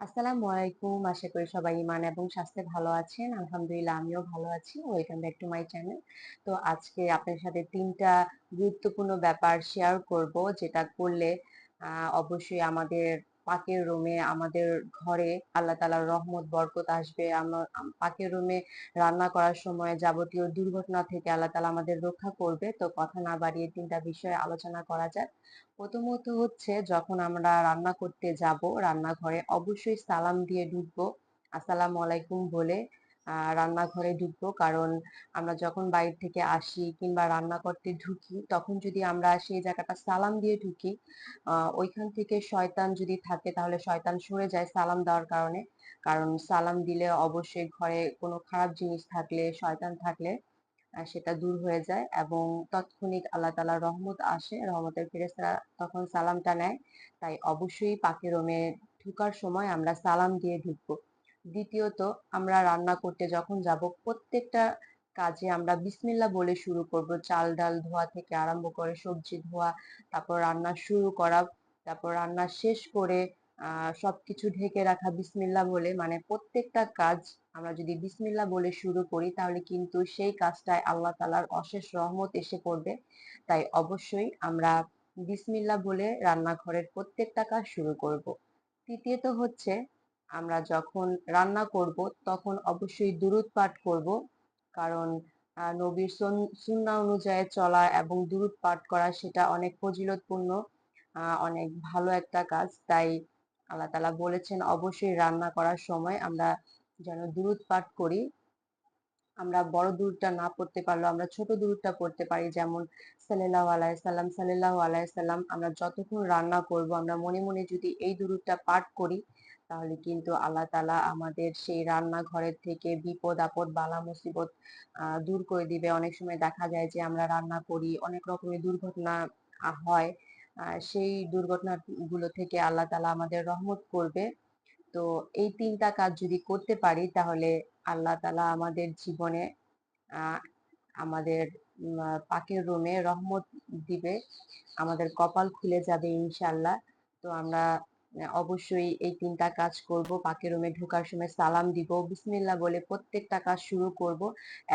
আসসালামু আলাইকুম। আশা করি সবাই ইমান এবং স্বাস্থ্যে ভালো আছেন। আলহামদুলিল্লাহ আমিও ভালো আছি। Welcome back to my channel. তো আজকে আপনার সাথে ৩ টা গুরুত্বপূর্ণ ব্যাপার শেয়ার করব, যেটা করলে অবশ্যই আমাদের পাকের রুমে, আমাদের ঘরে আল্লাহ তাআলার রহমত বরকত আসবে। পাকের রুমে রান্না করার সময় যাবতীয় দুর্ঘটনা থেকে আল্লাহ তাআলা আমাদের রক্ষা করবে। তো কথা না বাড়িয়ে ৩ টা বিষয়ে আলোচনা করা যাক। প্রথমত হচ্ছে, যখন আমরা রান্না করতে যাব রান্নাঘরে অবশ্যই সালাম দিয়ে ঢুকবো। আসসালামু আলাইকুম বলে রান্নাঘরে ঢুকবো। কারণ আমরা যখন বাইরে থেকে আসি কিংবা রান্না করতে ঢুকি, তখন যদি আমরা সেই জায়গাটা সালাম দিয়ে ঢুকি, ওইখান থেকে শয়তান যদি থাকে তাহলে শয়তান সরে যায় সালাম দেওয়ার কারণে। কারণ সালাম দিলে অবশ্যই ঘরে কোনো খারাপ জিনিস থাকলে, শয়তান থাকলে সেটা দূর হয়ে যায় এবং তৎক্ষণিক আল্লাহ তাআলার রহমত আসে, রহমতের ফেরেশতারা তখন সালামটা নেয়। তাই অবশ্যই পাকের রুমে ঢুকার সময় আমরা সালাম দিয়ে ঢুকবো। দ্বিতীয়ত, আমরা রান্না করতে যখন যাব প্রত্যেকটা কাজে আমরা বিসমিল্লাহ বলে শুরু করব। চাল ডাল ধোয়া থেকে আরম্ভ করে সবজি ধোয়া, তারপর রান্না শুরু করা, তারপর রান্না শেষ করে সবকিছু ঢেকে রাখা বিসমিল্লাহ বলে। মানে প্রত্যেকটা কাজ আমরা যদি বিসমিল্লাহ বলে শুরু করি তাহলে কিন্তু সেই কাজটায় আল্লাহ তাআলার অশেষ রহমত এসে পড়বে। তাই অবশ্যই আমরা বিসমিল্লাহ বলে রান্নাঘরের প্রত্যেকটা কাজ শুরু করব। তৃতীয়ত হচ্ছে, আমরা যখন রান্না করব তখন অবশ্যই দুরূদ পাঠ করব। কারণ নবীর সুন্নাহ অনুযায়ী চলা এবং দুরূদ পাঠ করা সেটা অনেক ফজিলতপূর্ণ, অনেক ভালো একটা কাজ। তাই আল্লাহ তাআলা বলেছেন অবশ্যই রান্না করার সময় আমরা যেন দুরূদ পাঠ করি। আমরা বড় দুরূদটা না পড়তে পারলেও আমরা ছোট দুরূদটা পড়তে পারি, যেমন সাল্লাল্লাহু আলাইহি সাল্লাম, সাল্লাল্লাহু আলাইহি সাল্লাম। আমরা যতক্ষণ রান্না করব আমরা মনে মনে যদি এই দুরূদটা পাঠ করি, তাহলে কিন্তু আল্লাহ তাআলা আমাদের সেই রান্নাঘরের থেকে বিপদ আপদ বালা মুসিবত দূর করে দিবে। অনেক সময় দেখা যায় যে আমরা রান্না করি, অনেক রকমের দুর্ঘটনা হয়। সেই দুর্ঘটনাগুলো থেকে আল্লাহ তাআলা আমাদের রহমত করবে। তো এই ৩ টা কাজ যদি করতে পারি তাহলে আল্লাহ তাআলা আমাদের জীবনে আহ আমাদের পাকের রুমে রহমত দিবে, আমাদের কপাল খুলে যাবে ইনশাআল্লাহ। তো আমরা অবশ্যই এই ৩ টা কাজ করব। পাকের রুমে ঢোকার সময় সালাম দিব, বিসমিল্লাহ বলে প্রত্যেকটা কাজ শুরু করব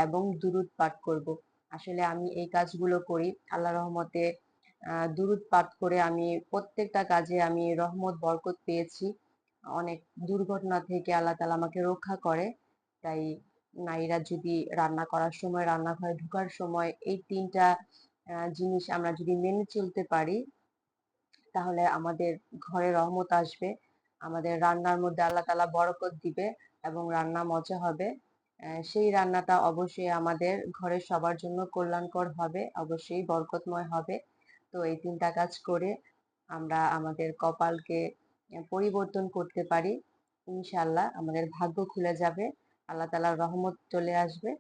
এবং দুরূদ পাঠ করব। আসলে আমি এই কাজগুলো করি আল্লাহর রহমতে। দুরূদ পাঠ করে আমি প্রত্যেকটা কাজে আমি রহমত বরকত পেয়েছি। অনেক দুর্ঘটনা থেকে আল্লাহ তাআলা আমাকে রক্ষা করে। তাই নারীরা যদি রান্না করার সময়, রান্নাঘরে ঢোকার সময় এই ৩ টা জিনিস আমরা যদি মেনে চলতে পারি, তাহলে আমাদের ঘরে রহমত আসবে। আমাদের রান্নার মধ্যে আল্লাহ তাআলা বরকত দিবে এবং রান্না মজা হবে। সেই রান্নাটা অবশ্যই আমাদের ঘরের সবার জন্য কল্যাণকর হবে, অবশ্যই বরকতময় হবে। তো এই ৩ টা কাজ করে আমরা আমাদের কপালকে পরিবর্তন করতে পারি। ইনশাআল্লাহ আমাদের ভাগ্য খুলে যাবে, আল্লাহ তাআলার রহমত চলে আসবে।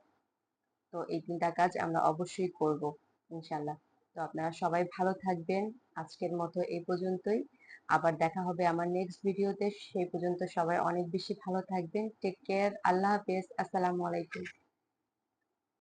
তো এই ৩ টা কাজ আমরা অবশ্যই করব ইনশাআল্লাহ। তো আপনারা সবাই ভালো থাকবেন। আজকের মতো এই পর্যন্তই। আবার দেখা হবে আমার নেক্সট ভিডিওতে। সেই পর্যন্ত সবাই অনেক বেশি ভালো থাকবেন। Take care. আল্লাহ হাফেজ। আসসালামু আলাইকুম।